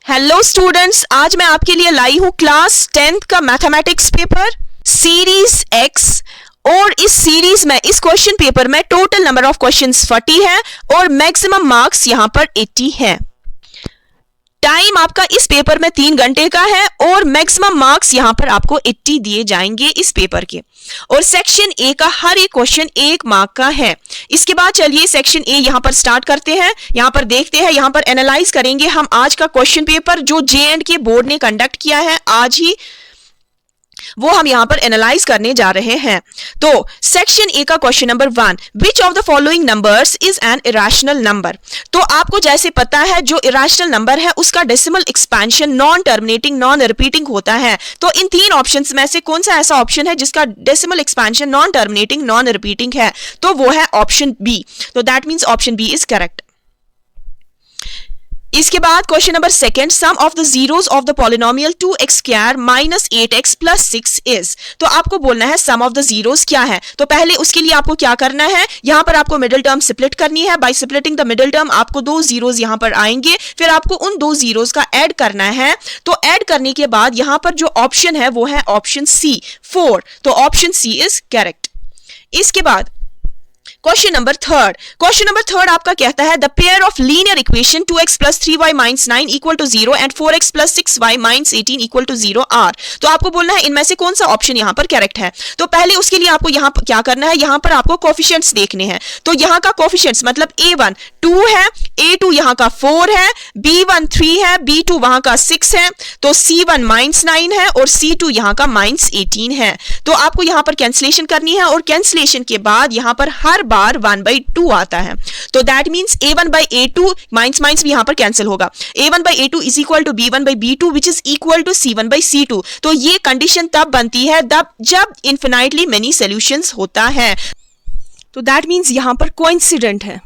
Hello students, आज मैं आपके लिए लाई हूं क्लास 10th का मैथमेटिक्स पेपर सीरीज एक्स। और इस सीरीज में इस क्वेश्चन पेपर में टोटल नंबर ऑफ क्वेश्चंस 40 है और मैक्सिमम मार्क्स यहां पर 80 है। टाइम आपका इस पेपर में 3 घंटे का है और मैक्सिमम मार्क्स यहां पर आपको 80 दिए जाएंगे इस पेपर के। और सेक्शन ए का हर एक क्वेश्चन 1 मार्क का है। इसके बाद चलिए सेक्शन ए यहां पर स्टार्ट करते हैं। यहां पर देखते हैं, यहां पर एनालाइज करेंगे हम आज का क्वेश्चन पेपर जो जे&के बोर्ड ने कंडक्ट किया है आज ही, वो हम यहां पर एनालाइज करने जा रहे हैं। तो सेक्शन ए का question number 1, which of the following numbers is an irrational number. तो आपको जैसे पता है जो इरेशनल नंबर है उसका decimal expansion non terminating non repeating होता है। तो इन 3 ऑप्शंस में से कौन सा ऐसा ऑप्शन है जिसका decimal expansion non terminating non repeating है, तो वो है ऑप्शन बी। तो that means option B is correct. इसके बाद question number 2, sum of the zeros of the polynomial 2x² minus 8x plus 6 is. तो आपको बोलना है सम ऑफ द जीरोस क्या है। तो पहले उसके लिए आपको क्या करना है, यहां पर आपको मिडिल टर्म स्प्लिट करनी है। By splitting the middle term आपको 2 जीरोस यहां पर आएंगे, फिर आपको उन 2 जीरोस का ऐड करना है। तो ऐड करने के बाद यहां पर जो ऑप्शन है वो है ऑप्शन सी 4। तो ऑप्शन सी इज करेक्ट। इसके बाद क्वेश्चन नंबर 3 आपका कहता है the pair of linear equation 2x plus 3y minus 9 equal to 0 and 4x plus 6y minus 18 equal to 0 are. तो आपको बोलना है इनमें से कौन सा ऑप्शन यहां पर करेक्ट है। तो पहले उसके लिए आपको यहां पर क्या करना है, यहां पर आपको कोफिशिएंट्स देखने हैं। तो यहां का कोफिशिएंट्स मतलब a1 2 है, a2 यहां का 4 है, b1 3 है, b2 वहां का 6 है, तो c1 माइनस 9 है और c2 यहां का माइनस 18 है। तो आपको यहां पर कैंसिलेशन करनी है और कैंसिलेशन के बाद यहां पर हर बार 1/2 आता है। तो that means a1/a2 minus minus भी यहां पर कैंसिल होगा। a1/a2 is equal to b1/b2 which is equal to c1/c2। तो ये कंडीशन तब बनती है जब इनफिनाइटली मेनी सॉल्यूशंस होता है। तो दैट मींस यहां पर कोइंसिडेंट है।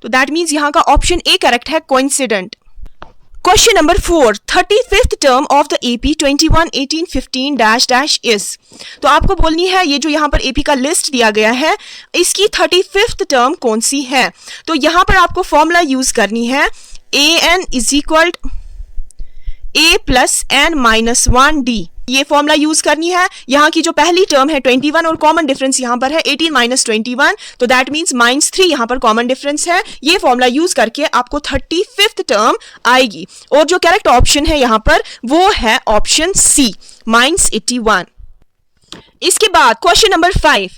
तो दैट मींस यहां का ऑप्शन ए करेक्ट है, coincident. Question number 4, 35th term of the AP 21 18 15 dash dash is. तो आपको बोलनी है ये जो यहाँ पर एपी का लिस्ट दिया गया है इसकी 35th टर्म कौन सी है। तो यहाँ पर आपको फॉर्मूला यूज करनी है an is equal a plus n minus 1d। ये फॉर्मूला यूज करनी है। यहाँ की जो पहली टर्म है 21 और कॉमन डिफरेंस यहाँ पर है 18 माइनस 21, तो दैट मींस माइनस 3 यहाँ पर कॉमन डिफरेंस है। ये फॉर्मूला यूज करके आपको 35th टर्म आएगी और जो करेक्ट ऑप्शन है यहाँ पर वो है ऑप्शन सी माइनस 81। इसके बाद question number 5,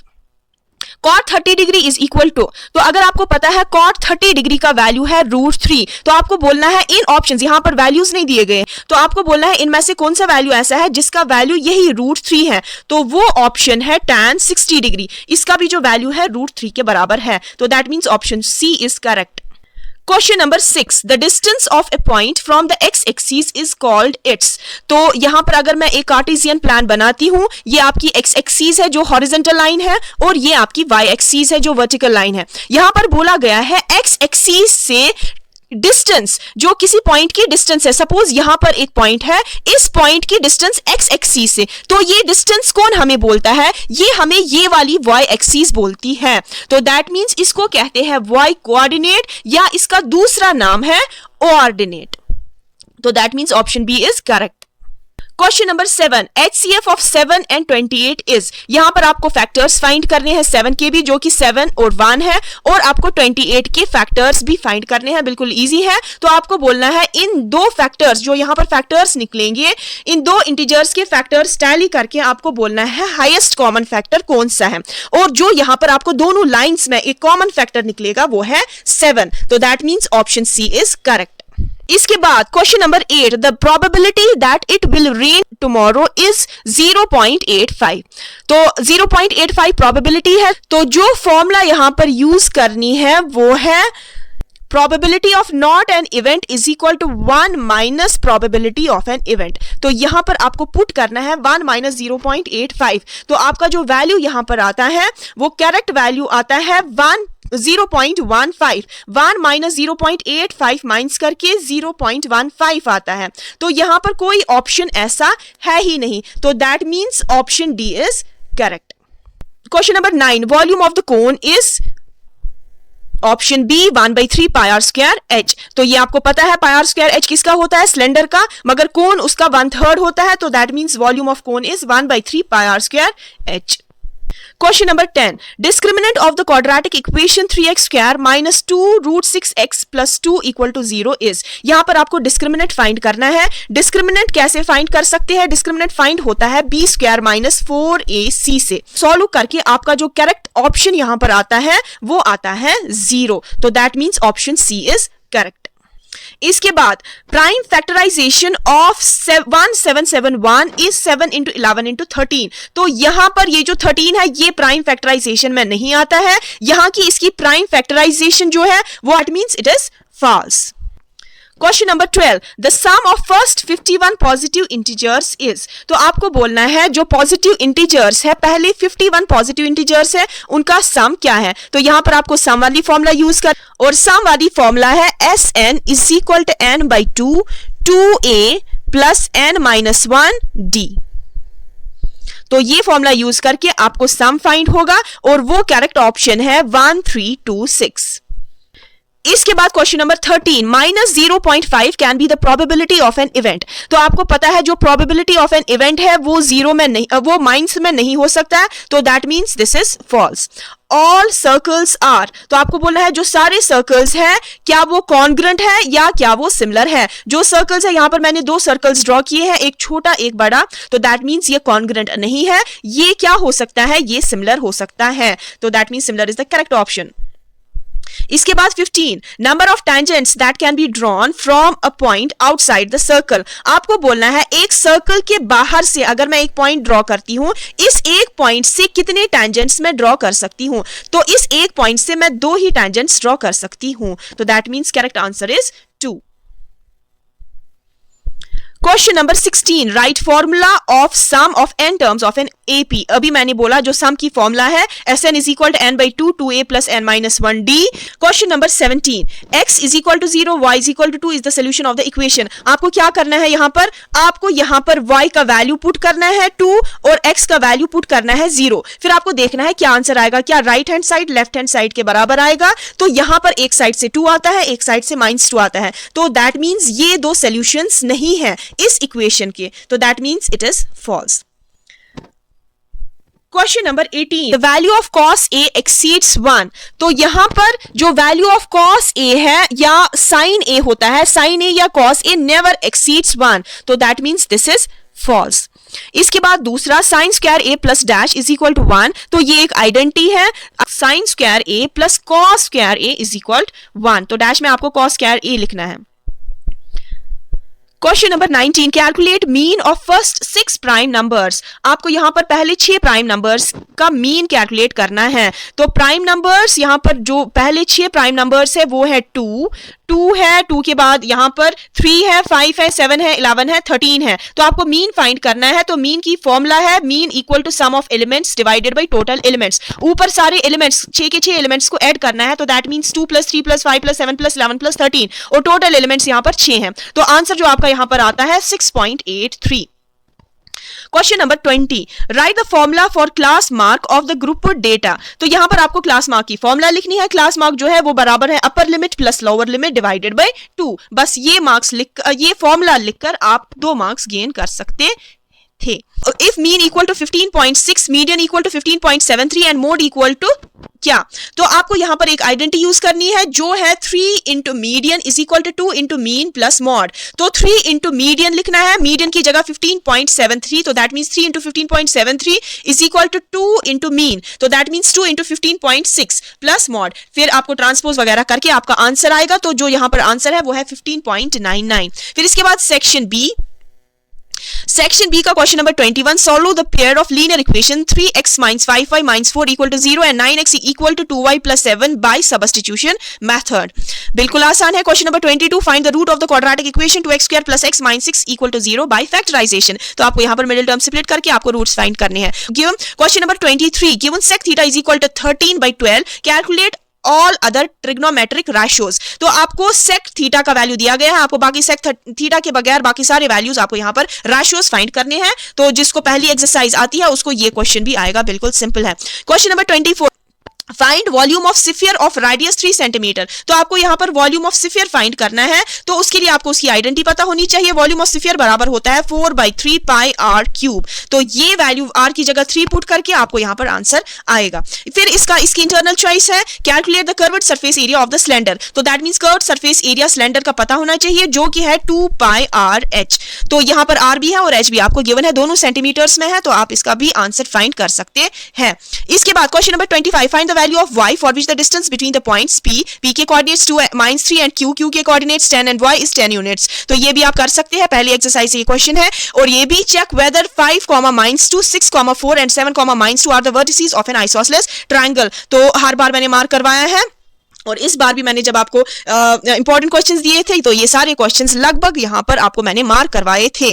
cot 30 degree is equal to. तो अगर आपको पता है cot 30 डिग्री का वैल्यू है √3, तो आपको बोलना है इन ऑप्शंस, यहां पर वैल्यूज नहीं दिए गए, तो आपको बोलना है इनमें से कौन सा वैल्यू ऐसा है जिसका वैल्यू यही √3 है। तो वो ऑप्शन है tan 60 डिग्री, इसका भी जो वैल्यू है √3 के बराबर है। तो that means option C is correct. Question number 6, the distance of a point from the X axis is called its. तो यहां पर अगर मैं एक कार्टेशियन प्लान बनाती हूं, ये आपकी एक्स एक्सिस है जो हॉरिजॉन्टल लाइन है और ये आपकी वाई एक्सिस है जो वर्टिकल लाइन है। यहां पर बोला गया है एक्स एक्सिस से डिस्टेंस, जो किसी पॉइंट की डिस्टेंस है। सपोज यहां पर एक पॉइंट है, इस पॉइंट की डिस्टेंस एक्स एक्सिस से, तो ये डिस्टेंस कौन हमें बोलता है, ये हमें ये वाली वाई एक्सिस बोलती है। तो दैट मींस इसको कहते हैं वाई कोऑर्डिनेट या इसका दूसरा नाम है ऑर्डिनेट। तो that means option B is correct. Question number 7, HCF of 7 and 28 is. यहां पर आपको फैक्टर्स फाइंड करने हैं 7 के भी, जो कि 7 और 1 है, और आपको 28 के फैक्टर्स भी फाइंड करने हैं। बिल्कुल इजी है। तो आपको बोलना है इन 2 फैक्टर्स, जो यहां पर फैक्टर्स निकलेंगे, इन 2 इंटीजर्स के फैक्टर्स टैली करके आपको बोलना है हाईएस्ट कॉमन फैक्टर कौन सा है। और जो यहां पर आपको दोनों लाइंस में एक कॉमन फैक्टर निकलेगा वो है 7। तो that means option C is correct. इसके बाद question number 8, the probability that it will rain tomorrow is 0.85। तो 0.85 प्रोबेबिलिटी है। तो जो फॉर्मूला यहां पर यूज करनी है वो है probability of not an event is equal to 1 minus probability of an event। तो यहां पर आपको पुट करना है 1 minus 0.85। तो आपका जो वैल्यू यहां पर आता है वो करेक्ट वैल्यू आता है 0.15। 1 माइनस 0.85 माइनस करके 0.15 आता है। तो यहां पर कोई ऑप्शन ऐसा है ही नहीं। तो that means option D is correct. Question number 9, volume of the cone is option B 1/3 pi are square H. तो ये आपको पता है पाई आर स्क्वायर एच किसका होता है, सिलेंडर का, मगर कोन उसका 1/3 होता है, तो that means volume of cone is 1/3 pi are square H. Question number 10. Discriminant of the quadratic equation 3x square minus 2 root 6x plus 2 equal to 0 is. यहाँ पर आपको discriminant find करना है। discriminant कैसे find कर सकते हैं? discriminant find होता है b square minus 4ac से। Solve करके आपका जो correct option यहाँ पर आता है वो आता है 0। तो that means option C is correct. इसके बाद prime factorisation of 1771 is 7 into 11 into 13। तो यहां पर ये जो 13 है ये प्राइम फैक्टराइजेशन में नहीं आता है, यहां की इसकी प्राइम फैक्टराइजेशन जो है वो it means it is false. Question number 12, the sum of first 51 positive integers is. तो आपको बोलना है जो पॉजिटिव इंटीजर्स है, पहले 51 पॉजिटिव इंटीजर्स है, उनका सम क्या है। तो यहां पर आपको सम वाली फॉर्मूला यूज कर, और सम वाली फॉर्मूला है Sn is equal to n/2 2a plus n-1d। तो ये फॉर्मूला यूज करके आपको सम फाइंड होगा और वो करेक्ट ऑप्शन है 1 3 2 6। इसके बाद question number 13, -0.5 can be the probability of an event. तो आपको पता है जो प्रोबेबिलिटी ऑफ एन इवेंट है वो जीरो में नहीं, वो माइनस में नहीं हो सकता है, तो that means this is false. All circles are, तो आपको बोलना है जो सारे सर्कल्स हैं क्या वो कॉन्ग्रुएंट है या क्या वो सिमिलर है। जो सर्कल्स है, यहां पर मैंने 2 सर्कल्स ड्रॉ किए हैं, एक छोटा एक बड़ा, तो दैट मींस ये कॉन्ग्रुएंट नहीं है, ये क्या हो सकता है, ये सिमिलर हो सकता है, तो that means similar is the correct option. इसके बाद 15, number of tangents that can be drawn from a point outside the circle. आपको बोलना है एक सर्कल के बाहर से अगर मैं एक पॉइंट ड्रॉ करती हूं, इस एक पॉइंट से कितने टेंजेंट्स मैं ड्रॉ कर सकती हूं। तो इस एक पॉइंट से मैं 2 ही टेंजेंट्स ड्रॉ कर सकती हूं, तो that means correct answer is 2। Question number 16, write formula of sum of n terms of an AP। अभी मैंने बोला जो सम की फॉर्मूला है Sn is equal to n/2 2a plus n-1d। Question number 17, x is equal to 0 y is equal to 2 is the solution of the equation. आपको क्या करना है यहाँ पर, आपको यहाँ पर y का वैल्यू पुट करना है 2 और x का वैल्यू पुट करना है 0। फिर आपको देखना है क्या आंसर आएगा, क्या right hand side left hand side के बराबर आएगा। तो यहाँ पर एक साइड से 2 आता है, एक साइड से -2 आता है, तो दैट मीन्स ये 2 सोल्यूशंस नहीं है इस इक्वेशन के, तो that means it is false. Question number 18, the value of cos A exceeds 1। तो यहां पर जो वैल्यू ऑफ cos A है या sin A होता है, sin A या cos A never exceeds 1, तो that means this is false. इसके बाद दूसरा sin square A plus dash is equal to 1, तो ये एक आइडेंटिटी है, sin square A plus cos square A is equal to 1, तो डैश में आपको cos स्क्वायर A लिखना है। Question number 19, calculate mean of first 6 prime numbers. आपको यहां पर पहले 6 प्राइम नंबर्स का मीन कैलकुलेट करना है। तो प्राइम नंबर्स यहां पर जो पहले 6 प्राइम नंबर्स है वो है 2 है, 2 के बाद यहां पर 3 है, 5 है, 7 है, 11 है, 13 है। तो आपको मीन फाइंड करना है, तो मीन की फॉर्मूला है mean equal to sum of elements divided by total elements. ऊपर सारे एलिमेंट्स 6 के 6 एलिमेंट्स को ऐड करना है, तो दैट मींस 2 + 3 + 5 + 7 + 11 + 13 और टोटल एलिमेंट्स यहां पर 6 हैं। तो आंसर जो आपका यहां पर आता है 6.83। Question number 20, right the formula for class mark of the group data. तो यहां पर आपको क्लास मार्क की फॉर्मूला लिखनी है। क्लास मार्क जो है वो बराबर है upper limit plus lower limit divided by 2। बस ये मार्क्स ये फॉर्मूला लिखकर आप 2 मार्क्स गेन कर सकते थे। If mean equal to 15.6, median equal to 15.73 and mode equal to क्या, तो आपको यहां पर एक आइडेंटिटी यूज करनी है जो है 3 into median is equal to 2 into mean plus mode. तो 3 इंटू मीडियन लिखना है, मीडियन की जगह 15.73, तो that means 3 into 15.73 is equal to 2 into mean, तो that means 2 into 15.6 plus mode. फिर आपको ट्रांसपोज वगैरह करके आपका आंसर आएगा, तो जो यहां पर आंसर है वो है 15.99। फिर इसके बाद सेक्शन बी, सेक्शन बी का question number 21, solve the pair of linear equation 3x - 5y - 4 = 0 and 9x = 2y + 7 by substitution method. बिल्कुल आसान है। Question number 22, find the root of the quadratic equation 2x² + x - 6 = 0 by factorisation. तो आपको यहां पर middle term split करके आपको roots find करने हैं। Given question number 23, given sec theta = 13/12, calculate all other trigonometric ratios. तो आपको sec थीटा का वैल्यू दिया गया है, आपको बाकी sec थीटा के बगैर बाकी सारे वैल्यूज आपको यहाँ पर रेशियोज फाइंड करने हैं। तो जिसको पहली एक्सरसाइज आती है उसको ये क्वेश्चन भी आएगा, बिल्कुल सिंपल है। Question number 24, find volume of sphere of radius 3 centimetre. तो आपको यहाँ पर वॉल्यूम ऑफ स्फीयर फाइंड करना है, तो उसके लिए आपको उसकी आइडेंटिटी पता होनी चाहिए। वॉल्यूम ऑफ स्फीयर बराबर होता है 4/3 पाई आर क्यूब। तो ये वैल्यू आर की जगह 3 पुट करके आपको यहाँ पर आंसर आएगा। फिर इसकी इंटरनल चॉइस है calculate the curved surface area of the cylinder. तो that means curved surface area cylinder का पता होना चाहिए जो कि है 2 पाई आर एच। तो यहाँ पर आर भी है और एच भी आपको गिवन है, दोनों सेंटीमीटर्स में है, तो आप इसका भी आंसर फाइंड कर सकते हैं। इसके बाद question number 25, find the value of y for which the distance between the points p के coordinates 2 -3 and q के coordinates 10 and y is 10 units। तो ये भी आप कर सकते हैं, पहली एक्सरसाइज ये क्वेश्चन है। और ये भी check whether 5, -2, 6, 4 and 7, -2 are the vertices of an isosceles triangle। तो हर बार मैंने मार्क करवाया है और इस बार भी मैंने जब आपको इंपॉर्टेंट क्वेश्चंस दिए थे तो ये सारे क्वेश्चंस लगभग यहाँ पर आपको मैंने मार्क करवाए थे।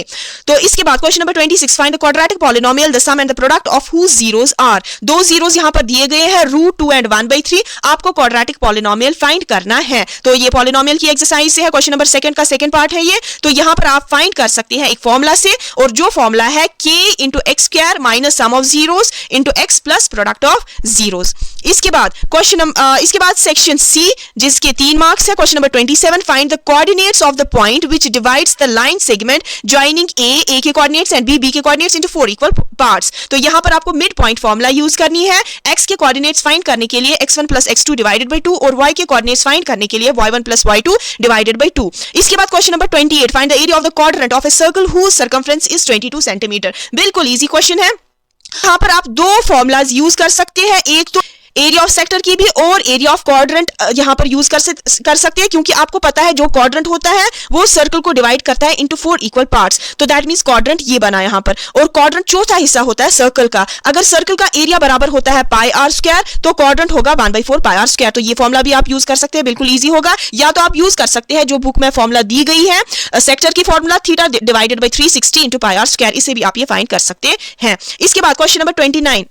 तो इसके बाद question number 26, find the quadratic polynomial the sum and the product of whose zeroes are. दो जीरोस यहाँ पर दिए गए हैं √2 and 1/3। आपको क्वाड्रेटिक पॉलिनोमियल फाइंड करना है। तो ये पॉलिनोमियल की एक्सरसाइज से है, क्वेश्चन नंबर 2 का सेकंड पार्ट है ये। तो यहाँ पर आप फाइंड कर सकते हैं एक फॉर्मूला से, और जो फॉर्मूला है k × x² minus sum of zeros × x plus product of zeros. इसके बाद सेक्शन सी जिसके 3 मार्क्स है। Question number 27, find the coordinates of the point which divides the line segment joining A के coordinates and B के coordinates into 4 equal parts. तो यहां पर आपको मिड पॉइंट फार्मूला यूज करनी है। x के कोऑर्डिनेट्स फाइंड करने के लिए x1 + x2 डिवाइडेड बाय 2 और y के कोऑर्डिनेट्स फाइंड करने के लिए y1 + y2 डिवाइडेड बाय 2। इसके बाद question number 28, find the area of the quadrant of a circle whose circumference is 22 centimetre. बिल्कुल इजी क्वेश्चन है। यहां पर आप दो फॉर्मूलाज यूज कर सकते हैं, एक तो एरिया ऑफ सेक्टर की भी और एरिया ऑफ क्वाड्रेंट यहां पर यूज कर सकते हैं, क्योंकि आपको पता है जो क्वाड्रेंट होता है वो सर्कल को डिवाइड करता है इनटू 4 इक्वल पार्ट्स। तो दैट मींस क्वाड्रेंट ये बना यहां पर, और क्वाड्रेंट चौथा हिस्सा होता है सर्कल का। अगर सर्कल का एरिया बराबर होता है पाई आर स्क्वायर तो क्वाड्रेंट होगा 1/4 पाई आर स्क्वायर। तो ये फॉर्मूला भी आप यूज कर सकते हैं, बिल्कुल इजी होगा। या तो आप यूज कर सकते हैं जो बुक में फॉर्मूला दी गई है सेक्टर की formula θ divided by 360 × pi are square, इसे भी आप ये फाइंड कर सकते हैं। इसके बाद question number 29,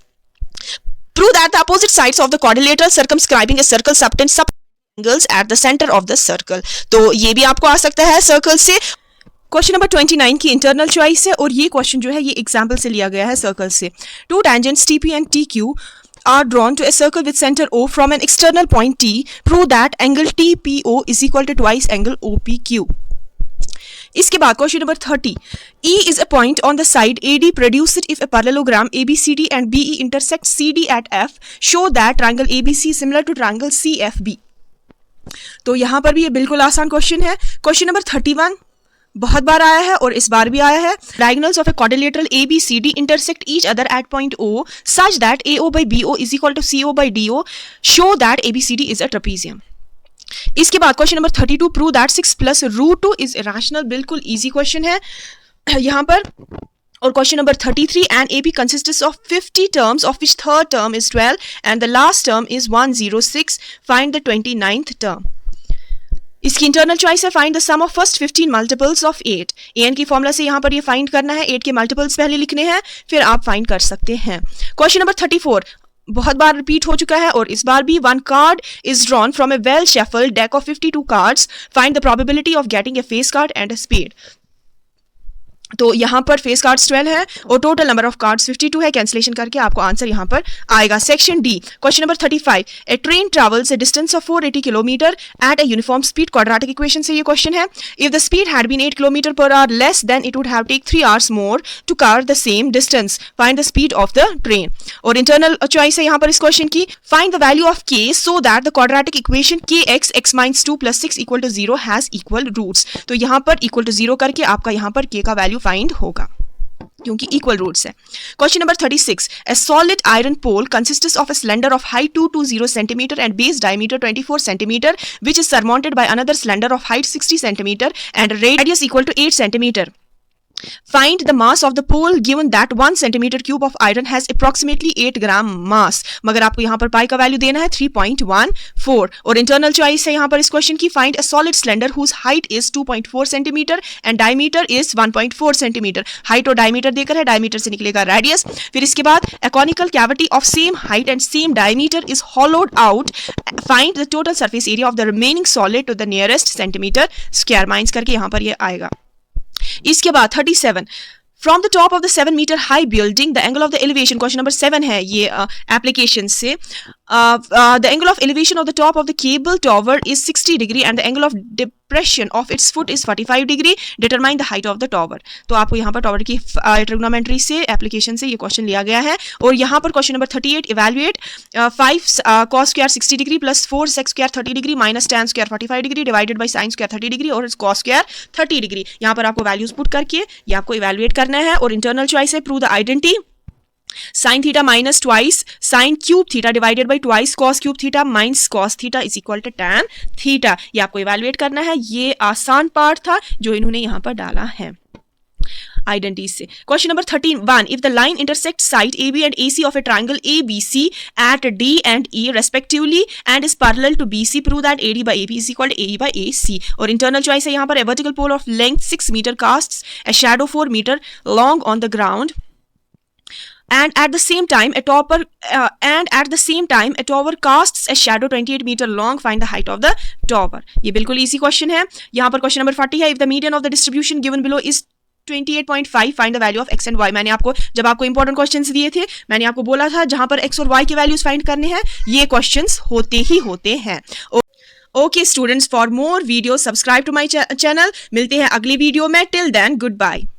prove that the opposite sides of the quadrilateral circumscribing a circle subtend angles at the center of the circle। तो ये भी आपको आ सकता है सर्कल से। क्वेश्चन नंबर 29 की इंटरनल चॉइस है, और ये क्वेश्चन जो है ये एग्जांपल से लिया गया है सर्कल से। Two tangents TP and TQ are drawn to a circle with center O from an external point T. Prove that angle TPO is equal to twice angle OPQ। इसके बाद question number 30, E is a point on the side AD produced if a parallelogram ABCD and BE intersect CD at F. Show that triangle ABC is similar to triangle CFB। तो यहाँ पर भी ये बिल्कुल आसान question है। Question number 31 बहुत बार आया है और इस बार भी आया है। Diagonals of a quadrilateral ABCD intersect each other at point O such that AO by BO is equal to CO by DO. Show that ABCD is a trapezium। इसके बाद question number 32, prove that 6 + √2 is irrational. बिल्कुल easy question है यहाँ पर। और question number 33, an AB consists of 50 terms of which third term is 12 and the last term is 106. Find the 29th term। इसकी internal choice है find the sum of first 15 multiples of 8। an की फॉर्मूला से यहाँ पर ये find करना है, 8 के मल्टीपल्स पहले लिखने हैं फिर आप फाइंड कर सकते हैं। क्वेश्चन नंबर 34 बहुत बार रिपीट हो चुका है और इस बार भी, one card is drawn from a well shuffled deck of 52 cards, find the probability of getting a face card and a spade. तो यहाँ पर फेस कार्ड्स 12 है और टोटल नंबर ऑफ कार्ड्स 52 है, कैंसिलेशन करके आपको आंसर यहाँ पर आएगा। Section D, question number 35, a train travels a distance of 480 kilometre at a uniform speed. Quadratic equation से ये क्वेश्चन है। If the speed had been 8 kilometre per hour less than it would have take 3 hours more to cover the same distance. Find the speed of the train. और internal choice है यहाँ पर इस question की, find the value of k so that the quadratic equation kx x - 2 + 6 = 0 has equal roots. तो यहाँ पर equal to 0 करके आपका यहाँ पर k का वैल्यू फाइंड होगा क्योंकि इक्वल रूट्स है। Question number 36, a solid iron pole consists of a cylinder of height 220 cm and base diameter 24 cm which is surmounted by another cylinder of height 60 cm and radius equal to 8 cm. Find the mass of the pole given that 1 cm³ of iron has approximately 8 gram mass। मगर आपको यहाँ पर पाई का value देना है 3.14। और internal choice है यहाँ पर इस क्वेश्चन की, find a solid cylinder whose height is 2.4 cm and diameter is 1.4 cm। Height और डायमीटर देकर है, डायमीटर से निकलेगा रेडियस। फिर इसके बाद a conical cavity of same height and same diameter is hollowed out। Find the total surface area of the remaining solid to the nearest centimeter square। Minus करके यहाँ पर ये आएगा। इसके बाद 37, from the top of the 7 meter high building the angle of the elevation. Question number 7 है ये application से। the angle of elevation of the top of the cable tower is 60 degree and the angle of depression of its foot is 45 degree. Determine the height of the tower. तो आपको यहाँ पर tower की trigonometry से application से ये question लिया गया है. और यहाँ पर question number 38, evaluate 5 cos square 60 degree plus 4 sec square 30 degree minus tan square 45 degree divided by sin square 30 degree और cos square 30 degree. यहाँ पर आपको वैल्यूज पुट करके ये आपको इवेल्युएट करना है. और इंटरनल चॉइस है prove the identity sin theta minus twice sin cube theta divided by twice cos cube theta minus cos theta is equal to tan theta. ये आपको इवेल्युएट करना है. ये आसान पार्ट था जो इन्होंने यहाँ पर डाला है आइडेंटिटी से. Question number 13, if the line intersects side AB and AC of a triangle ABC at D and E respectively and is parallel to BC, prove that AD by AB is equal to AE by AC. और internal choice है यहाँ पर a vertical pole of length 6 meter casts a shadow 4 meter long on the ground. And at the same time, a tower casts a shadow 28 meter long. Find the height of the tower. ये बिल्कुल easy question है. यहाँ पर question number 40 है. If the median of the distribution given below is 28.5, find the value of x and y. मैंने आपको जब आपको important questions दिए थे मैंने आपको बोला था जहाँ पर x और y के values find करने हैं ये questions होते ही होते हैं. Okay students, for more videos subscribe to my channel. मिलते हैं अगली वीडियो में. Till then, goodbye.